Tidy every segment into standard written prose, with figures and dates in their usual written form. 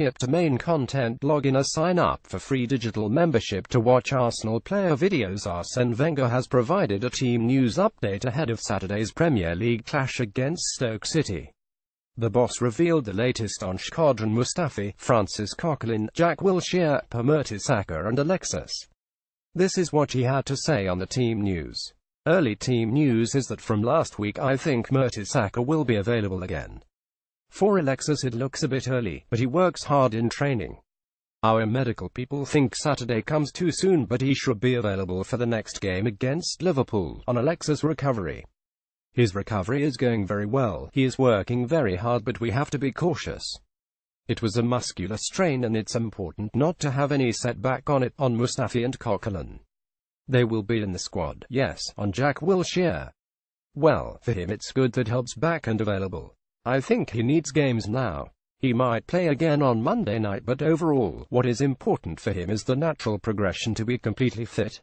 skip to main content, log in or sign up for free digital membership to watch Arsenal player videos. Arsene Wenger has provided a team news update ahead of Saturday's Premier League clash against Stoke City. The boss revealed the latest on squadron: Mustafi, Francis Coquelin, Jack Wilshere, Mertesacker and Alexis. This is what he had to say on the team news. Early team news is that from last week I think Mertesacker will be available again. For Alexis it looks a bit early, but he works hard in training. Our medical people think Saturday comes too soon, but he should be available for the next game against Liverpool. On Alexis' recovery. His recovery is going very well. He is working very hard, but we have to be cautious. It was a muscular strain and it's important not to have any setback on it. On Mustafi and Coquelin. They will be in the squad. Yes. On Jack Wilshere. Well, for him it's good that help's back and available. I think he needs games now. He might play again on Monday night, but overall, what is important for him is the natural progression to be completely fit.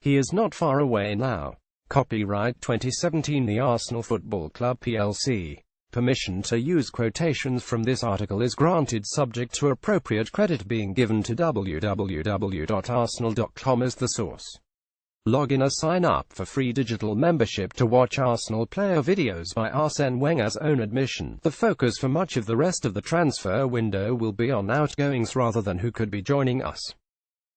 He is not far away now. Copyright 2017 The Arsenal Football Club plc. Permission to use quotations from this article is granted subject to appropriate credit being given to www.arsenal.com as the source. Log in or sign up for free digital membership to watch Arsenal player videos. By Arsene Wenger's own admission, the focus for much of the rest of the transfer window will be on outgoings rather than who could be joining us.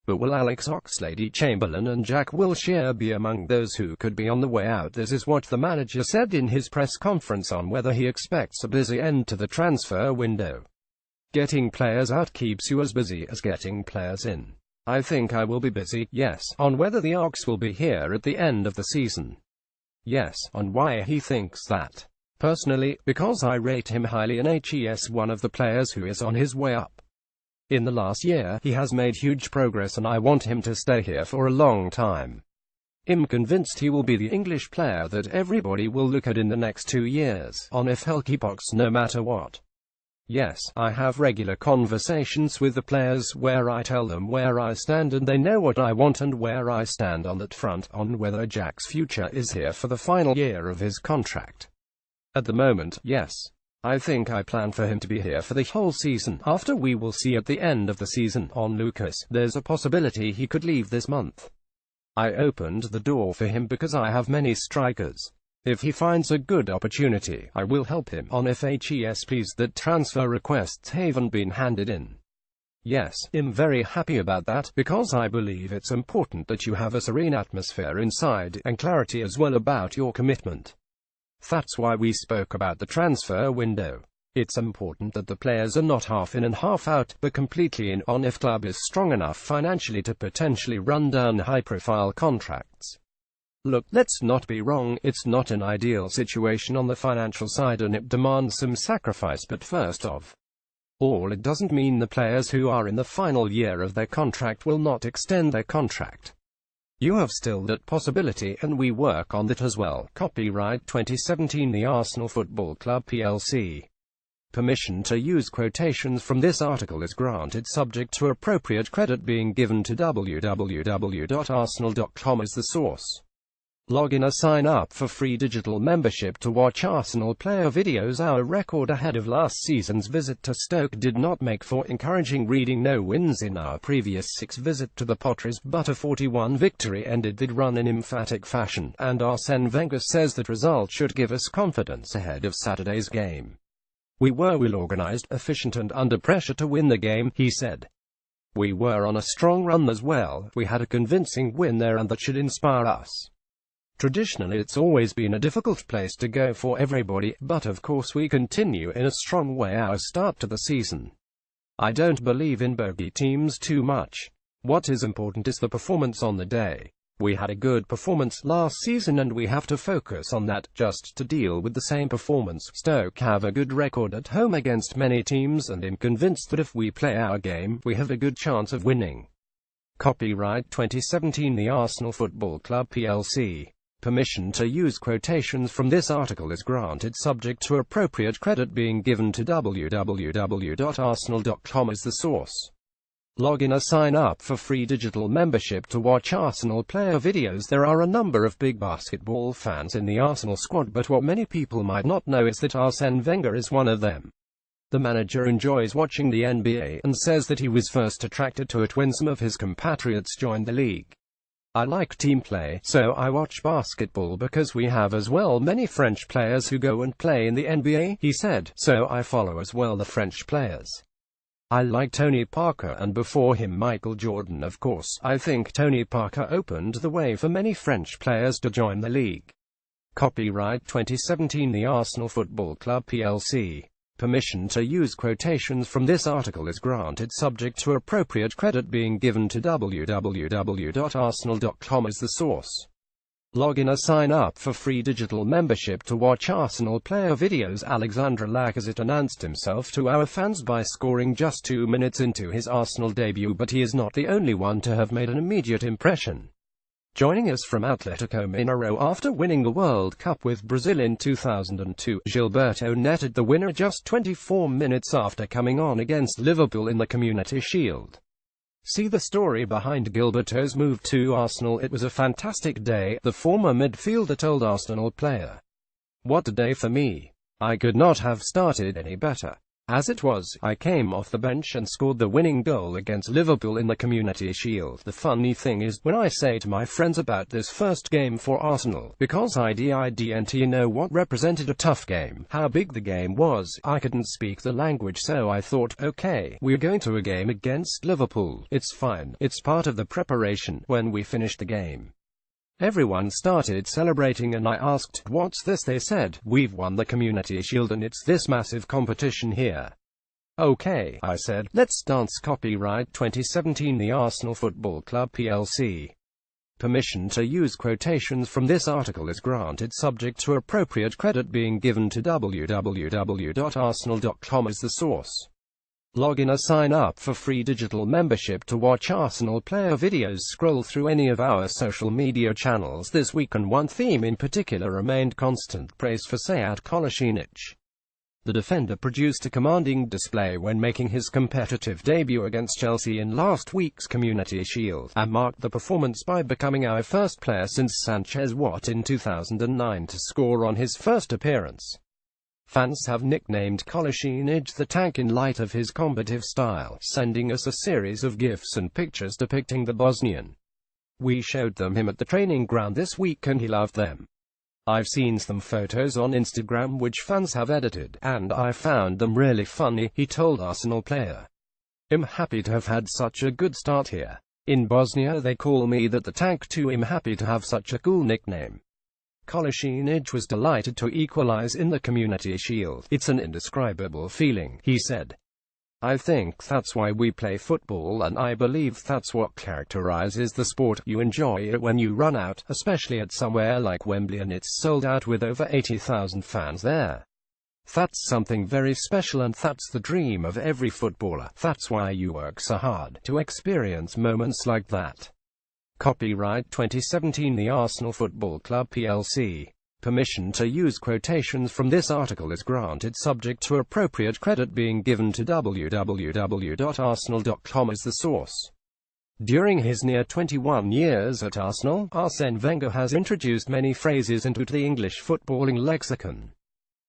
But will Alex Oxlade-Chamberlain and Jack Wilshere be among those who could be on the way out? This is what the manager said in his press conference on whether he expects a busy end to the transfer window. Getting players out keeps you as busy as getting players in. I think I will be busy, yes, on whether the Ox will be here at the end of the season. Yes, on why he thinks that. Personally, because I rate him highly and he's one of the players who is on his way up. In the last year, he has made huge progress and I want him to stay here for a long time. I'm convinced he will be the English player that everybody will look at in the next 2 years, on if he'll box no matter what. Yes, I have regular conversations with the players where I tell them where I stand and they know what I want and where I stand on that front, on whether Jack's future is here for the final year of his contract. At the moment, yes. I think I plan for him to be here for the whole season. After we will see at the end of the season. On Lucas, there's a possibility he could leave this month. I opened the door for him because I have many strikers. If he finds a good opportunity, I will help him. On if he's pleased that transfer requests haven't been handed in. Yes, I'm very happy about that, because I believe it's important that you have a serene atmosphere inside, and clarity as well about your commitment. That's why we spoke about the transfer window. It's important that the players are not half in and half out, but completely in. On if club is strong enough financially to potentially run down high-profile contracts. Look, let's not be wrong, it's not an ideal situation on the financial side and it demands some sacrifice, but first of all, it doesn't mean the players who are in the final year of their contract will not extend their contract. You have still that possibility and we work on that as well. Copyright 2017 The Arsenal Football Club plc. Permission to use quotations from this article is granted subject to appropriate credit being given to www.arsenal.com as the source. Log in or sign up for free digital membership to watch Arsenal player videos. Our record ahead of last season's visit to Stoke did not make for encouraging reading. No wins in our previous 6 visit to the Potters, but a 41 victory ended the run in emphatic fashion, and Arsene Wenger says that result should give us confidence ahead of Saturday's game. We were well organised, efficient and under pressure to win the game, he said. We were on a strong run as well. We had a convincing win there and that should inspire us. Traditionally it's always been a difficult place to go for everybody, but of course we continue in a strong way our start to the season. I don't believe in bogey teams too much. What is important is the performance on the day. We had a good performance last season and we have to focus on that, just to deal with the same performance. Stoke have a good record at home against many teams and I'm convinced that if we play our game, we have a good chance of winning. Copyright 2017 The Arsenal Football Club plc. Permission to use quotations from this article is granted subject to appropriate credit being given to www.arsenal.com as the source. Log in or sign up for free digital membership to watch Arsenal player videos. There are a number of big basketball fans in the Arsenal squad, but what many people might not know is that Arsene Wenger is one of them. The manager enjoys watching the NBA, and says that he was first attracted to it when some of his compatriots joined the league. I like team play, so I watch basketball because we have as well many French players who go and play in the NBA, he said, so I follow as well the French players. I like Tony Parker and before him Michael Jordan of course. I think Tony Parker opened the way for many French players to join the league. Copyright 2017 The Arsenal Football Club plc. Permission to use quotations from this article is granted subject to appropriate credit being given to www.arsenal.com as the source. Log in or sign up for free digital membership to watch Arsenal player videos. Alexandre Lacazette announced himself to our fans by scoring just 2 minutes into his Arsenal debut, but he is not the only one to have made an immediate impression. Joining us from Atletico Mineiro after winning the World Cup with Brazil in 2002, Gilberto netted the winner just 24 minutes after coming on against Liverpool in the Community Shield. See the story behind Gilberto's move to Arsenal. It was a fantastic day, the former midfielder told Arsenal player. What a day for me. I could not have started any better. As it was, I came off the bench and scored the winning goal against Liverpool in the Community Shield. The funny thing is, when I say to my friends about this first game for Arsenal, because I didn't know what represented a tough game, how big the game was, I couldn't speak the language, so I thought, okay, we're going to a game against Liverpool. It's fine. It's part of the preparation. When we finished the game, everyone started celebrating and I asked, what's this? They said, we've won the Community Shield and it's this massive competition here. Okay, I said, let's dance. Copyright 2017 The Arsenal Football Club plc. Permission to use quotations from this article is granted subject to appropriate credit being given to www.arsenal.com as the source. Log in or sign up for free digital membership to watch Arsenal player videos. Scroll through any of our social media channels this week and one theme in particular remained constant: praise for Sead Kolasinac. The defender produced a commanding display when making his competitive debut against Chelsea in last week's Community Shield, and marked the performance by becoming our first player since Sanchez Watt in 2009 to score on his first appearance. Fans have nicknamed Kolasinac the Tank in light of his combative style, sending us a series of GIFs and pictures depicting the Bosnian. We showed them him at the training ground this week and he loved them. I've seen some photos on Instagram which fans have edited, and I found them really funny, he told Arsenal player. I'm happy to have had such a good start here. In Bosnia they call me that the Tank too. I'm happy to have such a cool nickname. Kolasinac was delighted to equalize in the Community Shield. It's an indescribable feeling, he said. I think that's why we play football and I believe that's what characterizes the sport. You enjoy it when you run out, especially at somewhere like Wembley and it's sold out with over 80,000 fans there. That's something very special and that's the dream of every footballer. That's why you work so hard, to experience moments like that. Copyright 2017 The Arsenal Football Club plc. Permission to use quotations from this article is granted subject to appropriate credit being given to www.arsenal.com as the source. During his near 21 years at Arsenal, Arsene Wenger has introduced many phrases into the English footballing lexicon.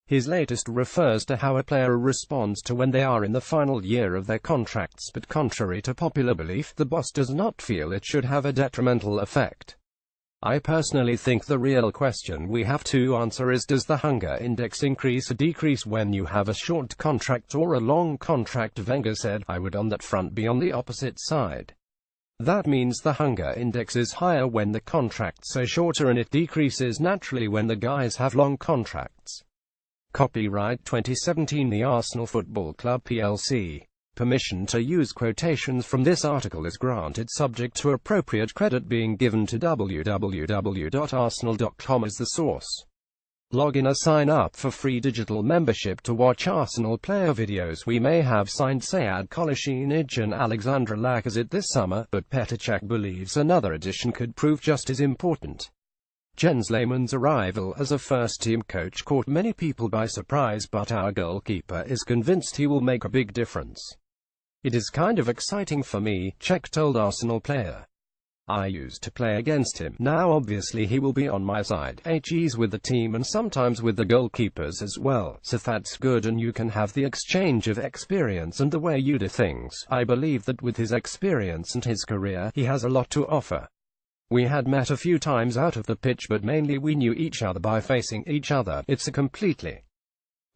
His latest refers to how a player responds to when they are in the final year of their contracts, but contrary to popular belief, the boss does not feel it should have a detrimental effect. I personally think the real question we have to answer is, does the hunger index increase or decrease when you have a short contract or a long contract? Wenger said, I would on that front be on the opposite side. That means the hunger index is higher when the contracts are shorter and it decreases naturally when the guys have long contracts. Copyright 2017 The Arsenal Football Club plc. Permission to use quotations from this article is granted subject to appropriate credit being given to www.arsenal.com as the source. Log in or sign up for free digital membership to watch Arsenal player videos. We may have signed Sead Kolasinac and Alexandre Lacazette this summer, but Petr Cech believes another addition could prove just as important. Jens Lehmann's arrival as a first-team coach caught many people by surprise, but our goalkeeper is convinced he will make a big difference. It is kind of exciting for me, Cech told Arsenal player. I used to play against him. Now obviously he will be on my side. He's with the team and sometimes with the goalkeepers as well, so that's good, and you can have the exchange of experience and the way you do things. I believe that with his experience and his career, he has a lot to offer. We had met a few times out of the pitch, but mainly we knew each other by facing each other. It's a completely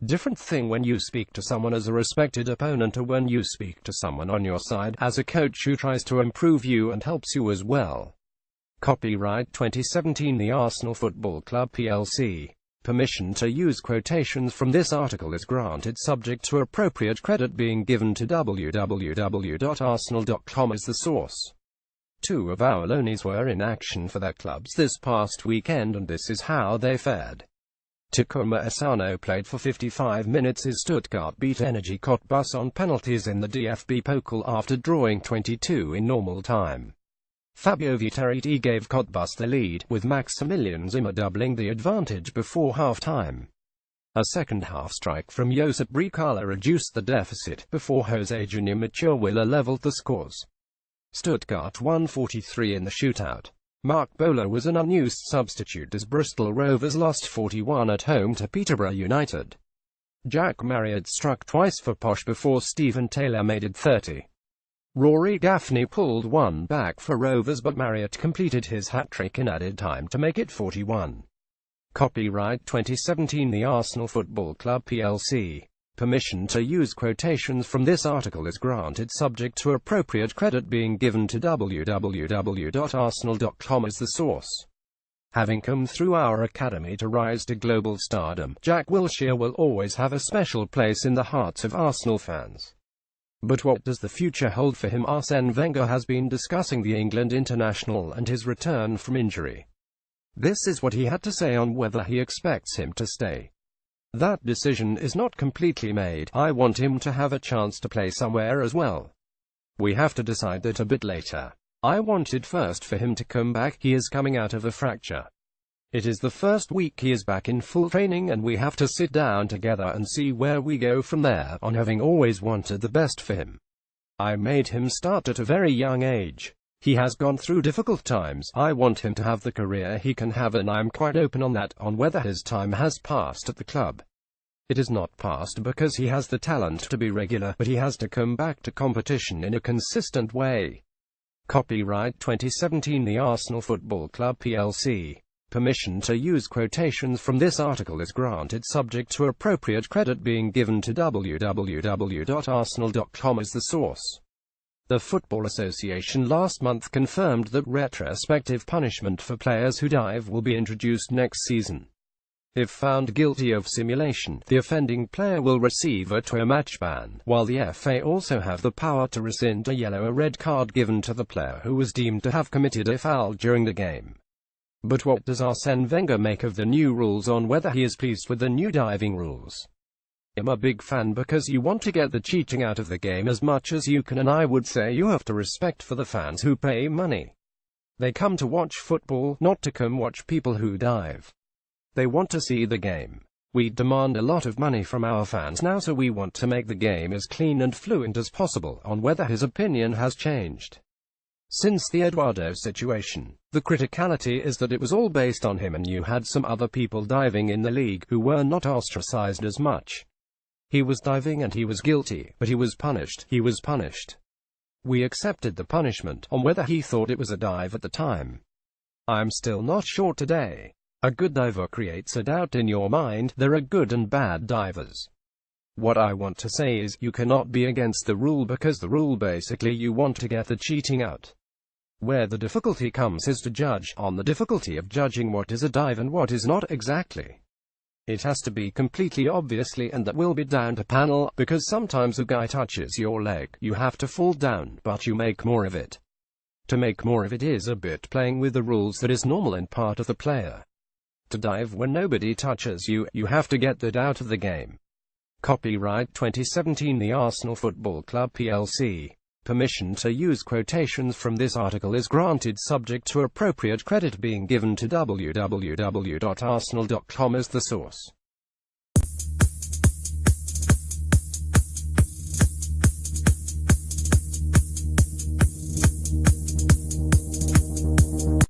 different thing when you speak to someone as a respected opponent or when you speak to someone on your side as a coach who tries to improve you and helps you as well. Copyright 2017 The Arsenal Football Club plc. Permission to use quotations from this article is granted subject to appropriate credit being given to www.arsenal.com as the source. Two of our loanies were in action for their clubs this past weekend, and this is how they fared. Takuma Asano played for 55 minutes as Stuttgart beat Energy Cottbus on penalties in the DFB Pokal after drawing 22 in normal time. Fabio Viteriti gave Cottbus the lead, with Maximilian Zimmer doubling the advantage before half-time. A second-half strike from Josip Bricala reduced the deficit, before Jose Junior Machirwilla leveled the scores. Stuttgart won 43 in the shootout. Mark Bowler was an unused substitute as Bristol Rovers lost 41 at home to Peterborough United. Jack Marriott struck twice for Posh before Stephen Taylor made it 30. Rory Gaffney pulled one back for Rovers, but Marriott completed his hat-trick in added time to make it 41. Copyright 2017 The Arsenal Football Club plc. Permission to use quotations from this article is granted subject to appropriate credit being given to www.arsenal.com as the source. Having come through our academy to rise to global stardom, Jack Wilshere will always have a special place in the hearts of Arsenal fans. But what does the future hold for him? Arsene Wenger has been discussing the England international and his return from injury. This is what he had to say on whether he expects him to stay. That decision is not completely made. I want him to have a chance to play somewhere as well. We have to decide that a bit later. I wanted first for him to come back. He is coming out of a fracture. It is the first week he is back in full training, and we have to sit down together and see where we go from there, on having always wanted the best for him. I made him start at a very young age. He has gone through difficult times. I want him to have the career he can have, and I'm quite open on that, on whether his time has passed at the club. It is not passed because he has the talent to be regular, but he has to come back to competition in a consistent way. Copyright 2017 The Arsenal Football Club plc. Permission to use quotations from this article is granted subject to appropriate credit being given to www.arsenal.com as the source. The Football Association last month confirmed that retrospective punishment for players who dive will be introduced next season. If found guilty of simulation, the offending player will receive a 2-match ban, while the FA also have the power to rescind a yellow or red card given to the player who was deemed to have committed a foul during the game. But what does Arsene Wenger make of the new rules, on whether he is pleased with the new diving rules? I'm a big fan because you want to get the cheating out of the game as much as you can, and I would say you have to respect for the fans who pay money. They come to watch football, not to come watch people who dive. They want to see the game. We demand a lot of money from our fans now, so we want to make the game as clean and fluent as possible, on whether his opinion has changed. Since the Eduardo situation, the criticality is that it was all based on him, and you had some other people diving in the league who were not ostracized as much. He was diving and he was guilty, but he was punished. He was punished. We accepted the punishment, on whether he thought it was a dive at the time. I'm still not sure today. A good diver creates a doubt in your mind. There are good and bad divers. What I want to say is, you cannot be against the rule because the rule basically you want to get the cheating out. Where the difficulty comes is to judge, on the difficulty of judging what is a dive and what is not exactly. It has to be completely obviously, and that will be down to panel, because sometimes a guy touches your leg, you have to fall down, but you make more of it. To make more of it is a bit playing with the rules that is normal and part of the player. To dive when nobody touches you, you have to get that out of the game. Copyright 2017 The Arsenal Football Club plc. Permission to use quotations from this article is granted subject to appropriate credit being given to www.arsenal.com as the source.